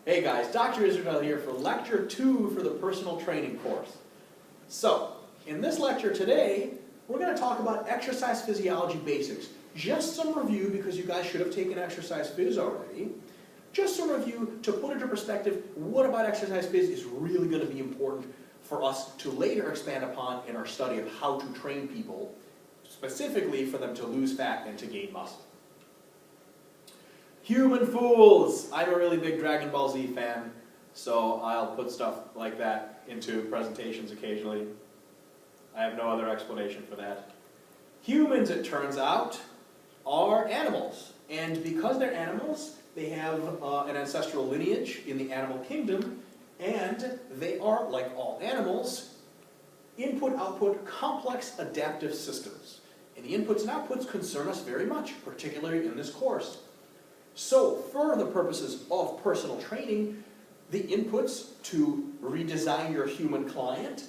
Hey guys, Dr. Israel here for Lecture 2 for the Personal Training course. So, in this lecture today, we're going to talk about exercise physiology basics. Just some review, because you guys should have taken exercise phys already. Just some review to put into perspective what about exercise phys is really going to be important for us to later expand upon in our study of how to train people, specifically for them to lose fat and to gain muscle. Human fools! I'm a really big Dragon Ball Z fan, so I'll put stuff like that into presentations occasionally. I have no other explanation for that. Humans, it turns out, are animals. And because they're animals, they have an ancestral lineage in the animal kingdom, and they are, like all animals, input-output complex adaptive systems. And the inputs and outputs concern us very much, particularly in this course. So, for the purposes of personal training, the inputs to redesign your human client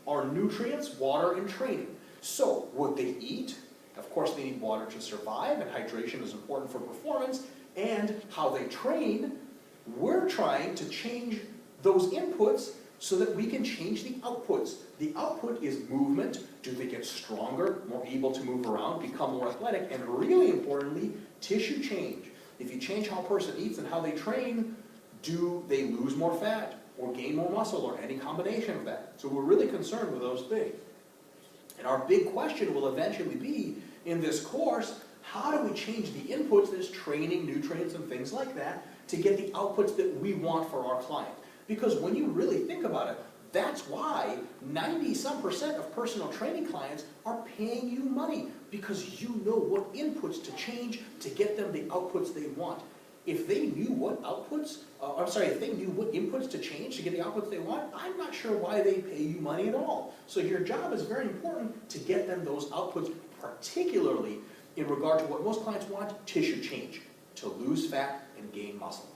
are nutrients, water, and training. So, what they eat, of course they need water to survive, and hydration is important for performance, and how they train, we're trying to change those inputs so that we can change the outputs. The output is movement. Do they get stronger, more able to move around, become more athletic, and really importantly, tissue change. If you change how a person eats and how they train, do they lose more fat or gain more muscle or any combination of that? So we're really concerned with those things. And our big question will eventually be, in this course, how do we change the inputs, this training, nutrients, and things like that, to get the outputs that we want for our client? Because when you really think about it, that's why 90-some% of personal training clients are paying you money, because you know what inputs to change to get them the outputs they want. If they knew what if they knew what inputs to change to get the outputs they want, I'm not sure why they pay you money at all. So your job is very important to get them those outputs, particularly in regard to what most clients want, tissue change, to lose fat and gain muscle.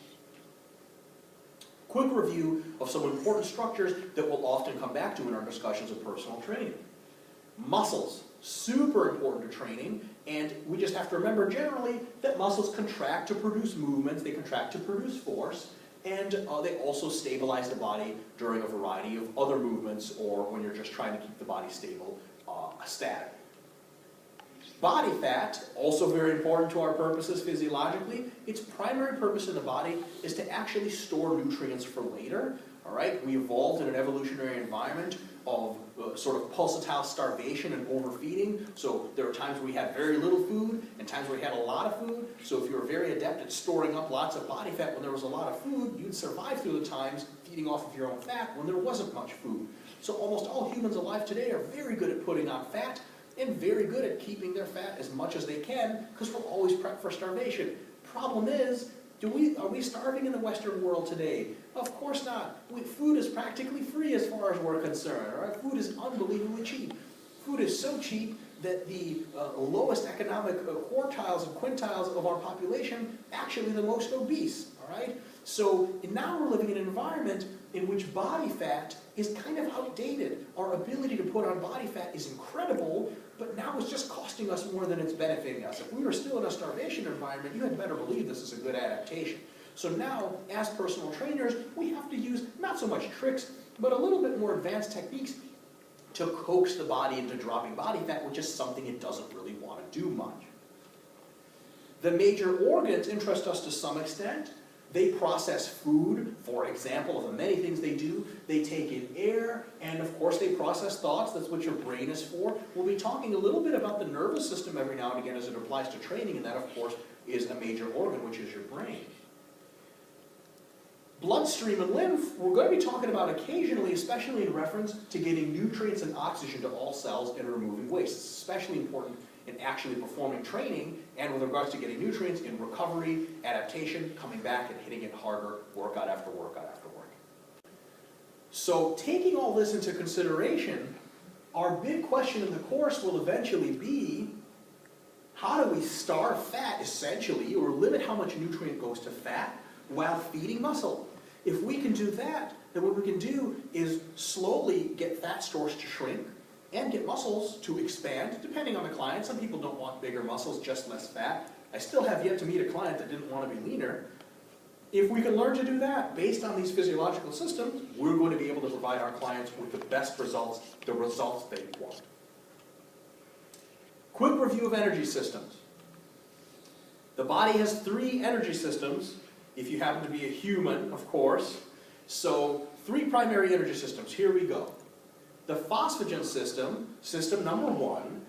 Quick review of some important structures that we'll often come back to in our discussions of personal training. Muscles, super important to training, and we just have to remember generally that muscles contract to produce movements, they contract to produce force, and they also stabilize the body during a variety of other movements or when you're just trying to keep the body stable, static. Body fat, also very important to our purposes physiologically. Its primary purpose in the body is to actually store nutrients for later. All right, we evolved in an evolutionary environment of sort of pulsatile starvation and overfeeding. So there were times where we had very little food and times where we had a lot of food. So if you were very adept at storing up lots of body fat when there was a lot of food, you'd survive through the times feeding off of your own fat when there wasn't much food. So almost all humans alive today are very good at putting on fat and very good at keeping their fat as much as they can, because we're always prepped for starvation. Problem is, are we starving in the Western world today? Of course not. Food is practically free as far as we're concerned. All right? Food is unbelievably cheap. Food is so cheap that the lowest economic quartiles and quintiles of our population actually the most obese. All right? So now we're living in an environment in which body fat is kind of outdated. Our ability to put on body fat is incredible, but now it's just costing us more than it's benefiting us. If we were still in a starvation environment, you had better believe this is a good adaptation. So now, as personal trainers, we have to use not so much tricks, but a little bit more advanced techniques to coax the body into dropping body fat, which is something it doesn't really want to do much. The major organs interest us to some extent. They process food, for example, of the many things they do. They take in air, and of course they process thoughts. That's what your brain is for. We'll be talking a little bit about the nervous system every now and again as it applies to training, and that, of course, is a major organ, which is your brain. Bloodstream and lymph, we're going to be talking about occasionally, especially in reference to getting nutrients and oxygen to all cells and removing waste. It's especially important in actually performing training and with regards to getting nutrients in recovery, adaptation, coming back and hitting it harder, workout after workout after workout. So taking all this into consideration, our big question in the course will eventually be, how do we starve fat essentially, or limit how much nutrient goes to fat while feeding muscle? If we can do that, then what we can do is slowly get fat stores to shrink, and get muscles to expand, depending on the client. Some people don't want bigger muscles, just less fat. I still have yet to meet a client that didn't want to be leaner. If we can learn to do that based on these physiological systems, we're going to be able to provide our clients with the best results, the results they want. Quick review of energy systems. The body has 3 energy systems, if you happen to be a human, of course. So 3 primary energy systems. Here we go. The phosphagen system, system number 1,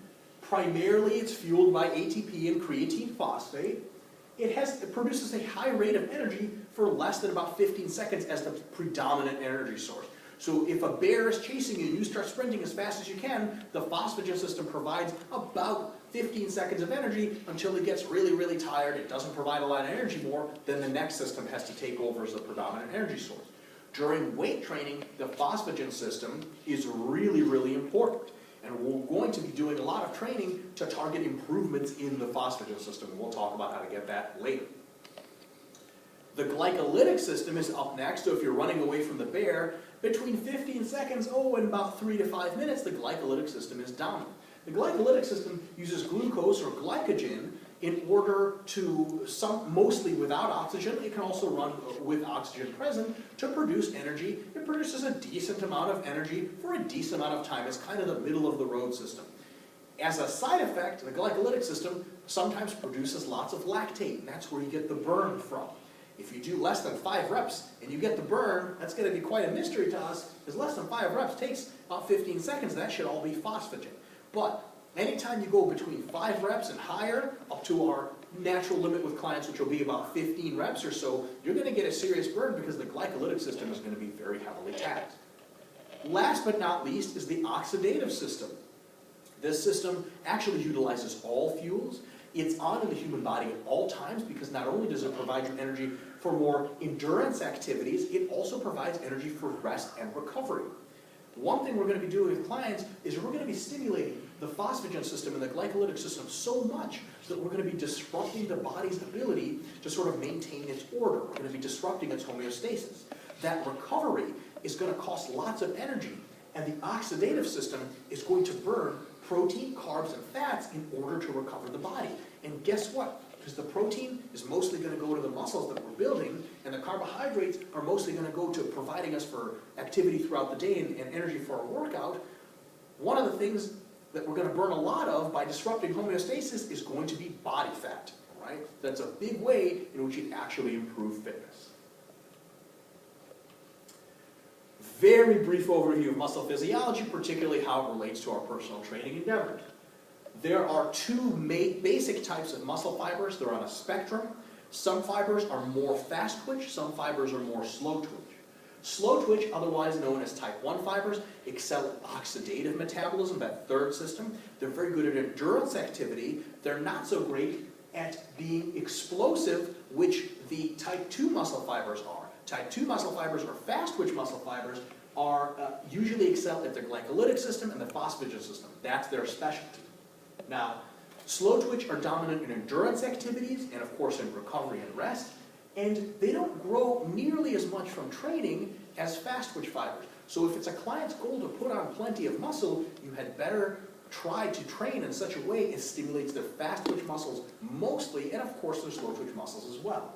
primarily it's fueled by ATP and creatine phosphate. It produces a high rate of energy for less than about 15 seconds as the predominant energy source. So if a bear is chasing you and you start sprinting as fast as you can, the phosphagen system provides about 15 seconds of energy until it gets really, really tired. It doesn't provide a lot of energy more, then the next system has to take over as the predominant energy source. During weight training, the phosphagen system is really, really important. And we're going to be doing a lot of training to target improvements in the phosphagen system. We'll talk about how to get that later. The glycolytic system is up next, so if you're running away from the bear, between 15 seconds, and about 3 to 5 minutes, the glycolytic system is dominant. The glycolytic system uses glucose or glycogen in order to, mostly without oxygen, it can also run with oxygen present, to produce energy. It produces a decent amount of energy for a decent amount of time. It's kind of the middle of the road system. As a side effect, the glycolytic system sometimes produces lots of lactate, and that's where you get the burn from. If you do less than 5 reps and you get the burn, that's going to be quite a mystery to us, because less than 5 reps takes about 15 seconds. That should all be phosphagen. But anytime you go between 5 reps and higher, up to our natural limit with clients, which will be about 15 reps or so, you're going to get a serious burn because the glycolytic system is going to be very heavily taxed. Last but not least is the oxidative system. This system actually utilizes all fuels. It's on in the human body at all times because not only does it provide you energy for more endurance activities, it also provides energy for rest and recovery. One thing we're going to be doing with clients is we're going to be stimulating the phosphagen system and the glycolytic system so much that we're going to be disrupting the body's ability to sort of maintain its order. We're going to be disrupting its homeostasis. That recovery is going to cost lots of energy, and the oxidative system is going to burn protein, carbs, and fats in order to recover the body. And guess what? Because the protein is mostly going to go to the muscles that we're building, and the carbohydrates are mostly going to go to providing us for activity throughout the day and energy for our workout. One of the things that we're going to burn a lot of by disrupting homeostasis is going to be body fat, right? That's a big way in which it actually improves fitness. Very brief overview of muscle physiology, particularly how it relates to our personal training endeavors. There are 2 basic types of muscle fibers. They're on a spectrum. Some fibers are more fast twitch, some fibers are more slow twitch. Slow twitch, otherwise known as type 1 fibers, excel at oxidative metabolism, that third system. They're very good at endurance activity. They're not so great at being explosive, which the type 2 muscle fibers are. Type 2 muscle fibers, or fast twitch muscle fibers, are usually excel at the glycolytic system and the phosphagen system. That's their specialty. Now, slow twitch are dominant in endurance activities and, of course, in recovery and rest, and they don't grow nearly as much from training as fast twitch fibers. So if it's a client's goal to put on plenty of muscle, you had better try to train in such a way it stimulates their fast twitch muscles mostly, and of course their slow twitch muscles as well.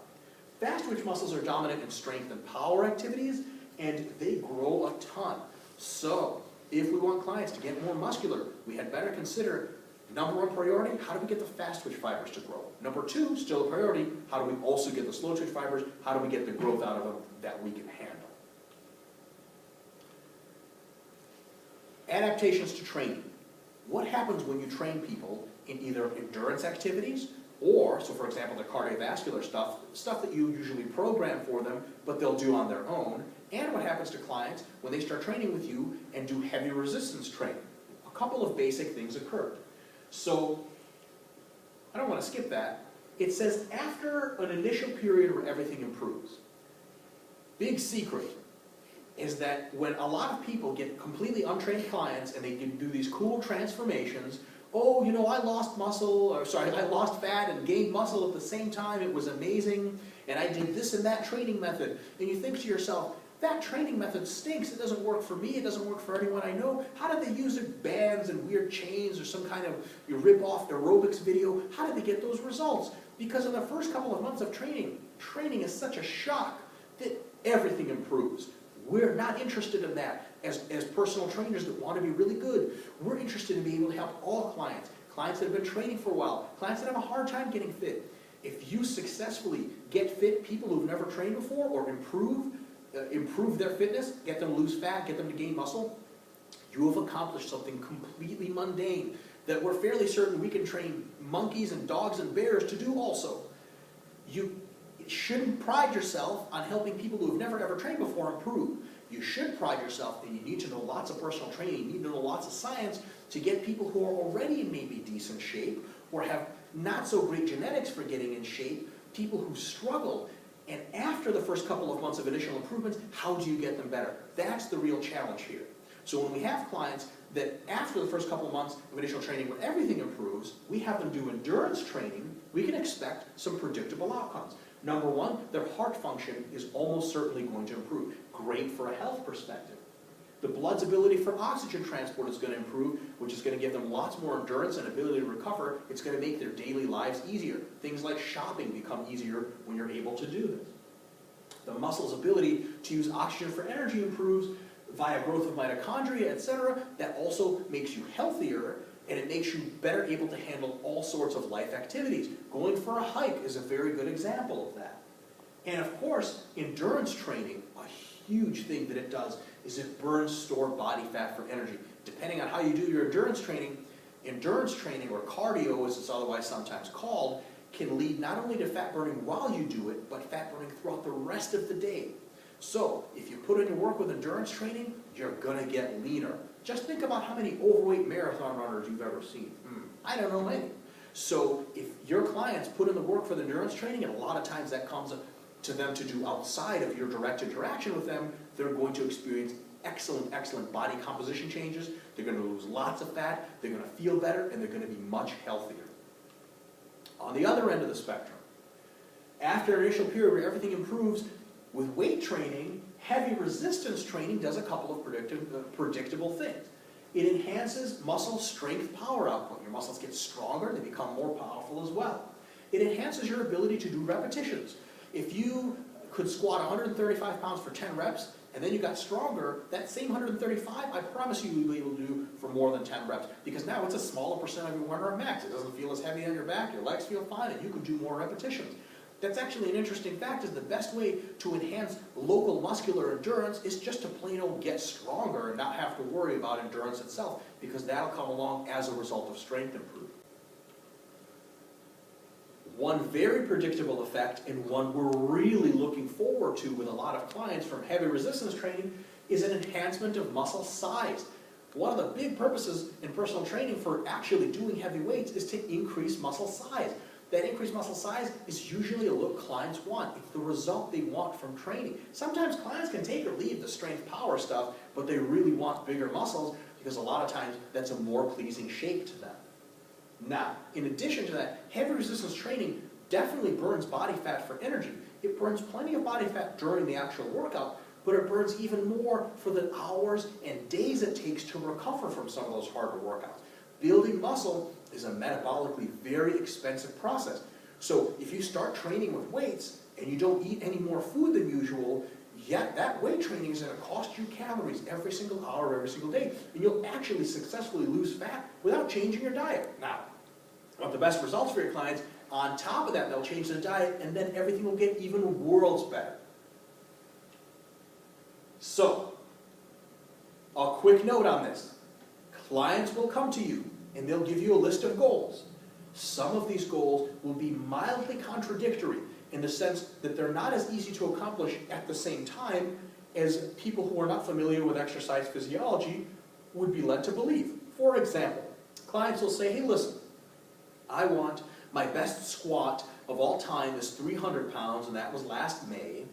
Fast twitch muscles are dominant in strength and power activities, and they grow a ton. So if we want clients to get more muscular, we had better consider number 1 priority, how do we get the fast twitch fibers to grow? Number 2, still a priority, how do we also get the slow twitch fibers? How do we get the growth out of them that we can handle? Adaptations to training. What happens when you train people in either endurance activities or, so for example, the cardiovascular stuff that you usually program for them, but they'll do on their own, and what happens to clients when they start training with you and do heavy resistance training? A couple of basic things occur. So, I don't want to skip that. It says after an initial period where everything improves. Big secret is that when a lot of people get completely untrained clients and they do these cool transformations, oh, you know, I lost I lost fat and gained muscle at the same time, it was amazing, and I did this and that training method. And you think to yourself, that training method stinks, it doesn't work for me, it doesn't work for anyone I know. How did they use their bands and weird chains or some kind of rip-off aerobics video? How did they get those results? Because in the first couple of months of training, training is such a shock that everything improves. We're not interested in that as personal trainers that want to be really good. We're interested in being able to help all clients, clients that have been training for a while, clients that have a hard time getting fit. If you successfully get fit people who've never trained before, or improve their fitness, get them to lose fat, get them to gain muscle, you have accomplished something completely mundane that we're fairly certain we can train monkeys and dogs and bears to do also. You shouldn't pride yourself on helping people who have never ever trained before improve. You should pride yourself that you need to know lots of personal training, you need to know lots of science to get people who are already in maybe decent shape or have not so great genetics for getting in shape, people who struggle. And after the first couple of months of initial improvements, how do you get them better? That's the real challenge here. So when we have clients that after the first couple of months of initial training where everything improves, we have them do endurance training, we can expect some predictable outcomes. Number one, their heart function is almost certainly going to improve. Great for a health perspective. The blood's ability for oxygen transport is going to improve, which is going to give them lots more endurance and ability to recover. It's going to make their daily lives easier. Things like shopping become easier when you're able to do this. The muscle's ability to use oxygen for energy improves via growth of mitochondria, etc. That also makes you healthier, and it makes you better able to handle all sorts of life activities. Going for a hike is a very good example of that. And of course, endurance training, a huge thing that it does is it burns stored body fat for energy. Depending on how you do your endurance training, or cardio as it's otherwise sometimes called, can lead not only to fat burning while you do it, but fat burning throughout the rest of the day. So, if you put in your work with endurance training, you're going to get leaner. Just think about how many overweight marathon runners you've ever seen. I don't know many. So, if your clients put in the work for the endurance training, and a lot of times that comes to them to do outside of your direct interaction with them, they're going to experience excellent body composition changes. They're going to lose lots of fat, they're going to feel better, and they're going to be much healthier. On the other end of the spectrum, after an initial period where everything improves, with weight training, heavy resistance training does a couple of predictable things. It enhances muscle strength power output. Your muscles get stronger, they become more powerful as well. It enhances your ability to do repetitions. If you could squat 135 pounds for 10 reps, and then you got stronger, that same 135, I promise you you'll be able to do for more than 10 reps, because now it's a smaller percent of your 1 rep max. It doesn't feel as heavy on your back, your legs feel fine, and you can do more repetitions. That's actually an interesting fact, is the best way to enhance local muscular endurance is just to plain old get stronger and not have to worry about endurance itself, because that'll come along as a result of strength improvement. One very predictable effect, and one we're really looking forward to with a lot of clients from heavy resistance training, is an enhancement of muscle size. One of the big purposes in personal training for actually doing heavy weights is to increase muscle size. That increased muscle size is usually a look clients want. It's the result they want from training. Sometimes clients can take or leave the strength power stuff, but they really want bigger muscles because a lot of times that's a more pleasing shape to them. Now, in addition to that, heavy resistance training definitely burns body fat for energy. It burns plenty of body fat during the actual workout, but it burns even more for the hours and days it takes to recover from some of those harder workouts. Building muscle is a metabolically very expensive process. So if you start training with weights and you don't eat any more food than usual, yet that weight training is going to cost you calories every single hour, every single day, and you'll actually successfully lose fat without changing your diet. Now, want the best results for your clients, on top of that they'll change their diet, and then everything will get even worlds better. So, a quick note on this. Clients will come to you and they'll give you a list of goals. Some of these goals will be mildly contradictory in the sense that they're not as easy to accomplish at the same time as people who are not familiar with exercise physiology would be led to believe. For example, clients will say, hey, listen, I want my best squat of all time is 300 pounds, and that was last May,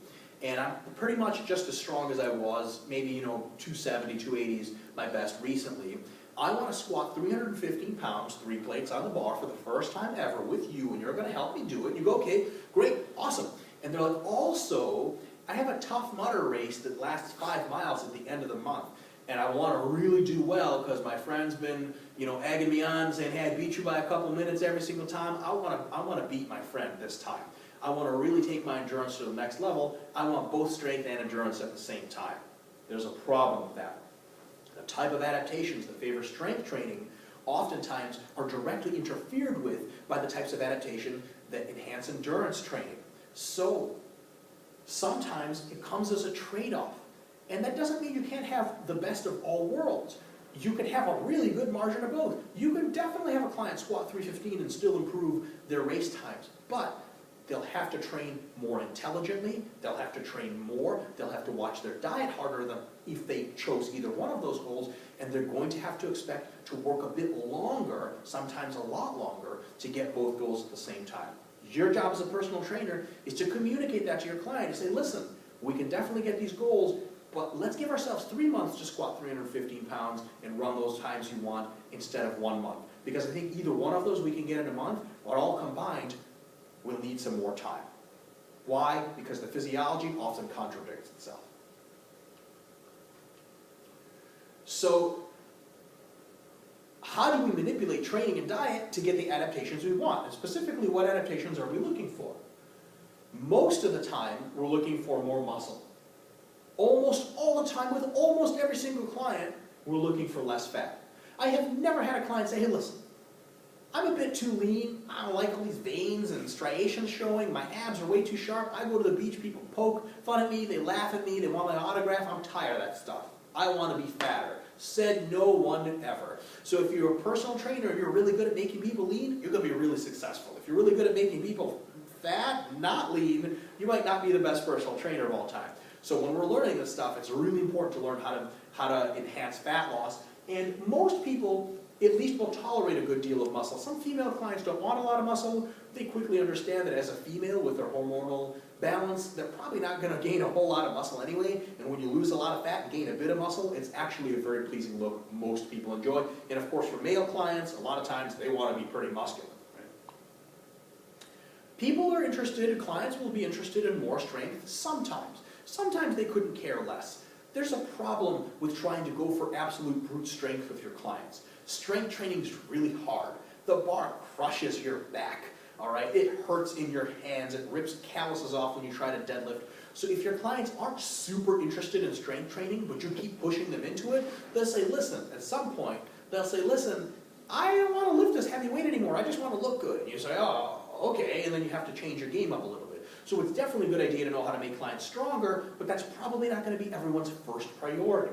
and I'm pretty much just as strong as I was, maybe 270, 280 is my best recently. I want to squat 315 pounds, 3 plates on the bar for the first time ever with you, and you're going to help me do it. And you go, okay, great, awesome. And they're like, also, I have a Tough Mudder race that lasts 5 miles at the end of the month, and I want to really do well because my friend's been, egging me on, saying, hey, I beat you by a couple minutes every single time. I want to beat my friend this time. I want to really take my endurance to the next level. I want both strength and endurance at the same time. There's a problem with that. The type of adaptations that favor strength training oftentimes are directly interfered with by the types of adaptation that enhance endurance training. So sometimes it comes as a trade-off. And that doesn't mean you can't have the best of all worlds. You can have a really good margin of both. You can definitely have a client squat 315 and still improve their race times. But they'll have to train more intelligently, they'll have to train more, they'll have to watch their diet harder than if they chose either one of those goals, and they're going to have to expect to work a bit longer, sometimes a lot longer, to get both goals at the same time. Your job as a personal trainer is to communicate that to your client and say, listen, we can definitely get these goals, but let's give ourselves 3 months to squat 315 pounds and run those times you want instead of 1 month. Because I think either one of those we can get in a month, or all combined, we'll need some more time. Why? Because the physiology often contradicts itself. So, how do we manipulate training and diet to get the adaptations we want? And specifically, what adaptations are we looking for? Most of the time, we're looking for more muscle. Almost all the time, with almost every single client, we're looking for less fat. I have never had a client say, hey, listen, I'm a bit too lean, I don't like all these veins and striations showing, my abs are way too sharp, I go to the beach, people poke fun at me, they laugh at me, they want my autograph, I'm tired of that stuff. I want to be fatter. Said no one ever. So if you're a personal trainer and you're really good at making people lean, you're going to be really successful. If you're really good at making people fat, not lean, you might not be the best personal trainer of all time. So when we're learning this stuff, it's really important to learn how to enhance fat loss. And most people at least will tolerate a good deal of muscle. Some female clients don't want a lot of muscle. They quickly understand that as a female with their hormonal balance, they're probably not going to gain a whole lot of muscle anyway. And when you lose a lot of fat and gain a bit of muscle, it's actually a very pleasing look most people enjoy. And of course, for male clients, a lot of times they want to be pretty muscular. People are interested, clients will be interested in more strength sometimes. Sometimes they couldn't care less. There's a problem with trying to go for absolute brute strength with your clients. Strength training is really hard. The bar crushes your back, all right? It hurts in your hands. It rips calluses off when you try to deadlift. So if your clients aren't super interested in strength training, but you keep pushing them into it, they'll say, listen, at some point, they'll say, listen, I don't want to lift this heavy weight anymore. I just want to look good. And you say, oh, okay, and then you have to change your game up a little bit. So it's definitely a good idea to know how to make clients stronger, but that's probably not going to be everyone's first priority.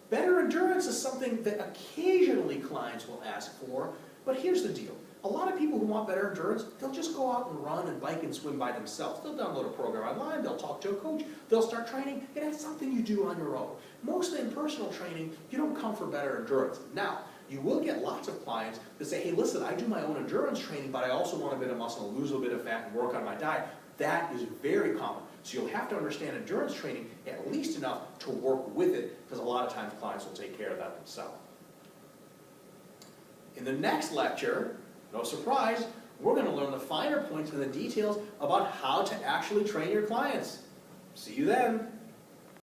Better endurance is something that occasionally clients will ask for, but here's the deal. A lot of people who want better endurance, they'll just go out and run and bike and swim by themselves. They'll download a program online, they'll talk to a coach, they'll start training, and that's something you do on your own. Mostly in personal training, you don't come for better endurance. Now, you will get lots of clients that say, hey, listen, I do my own endurance training, but I also want a bit of muscle, lose a bit of fat, and work on my diet. That is very common. So you'll have to understand endurance training at least enough to work with it, because a lot of times clients will take care of that themselves. In the next lecture, no surprise, we're going to learn the finer points and the details about how to actually train your clients. See you then.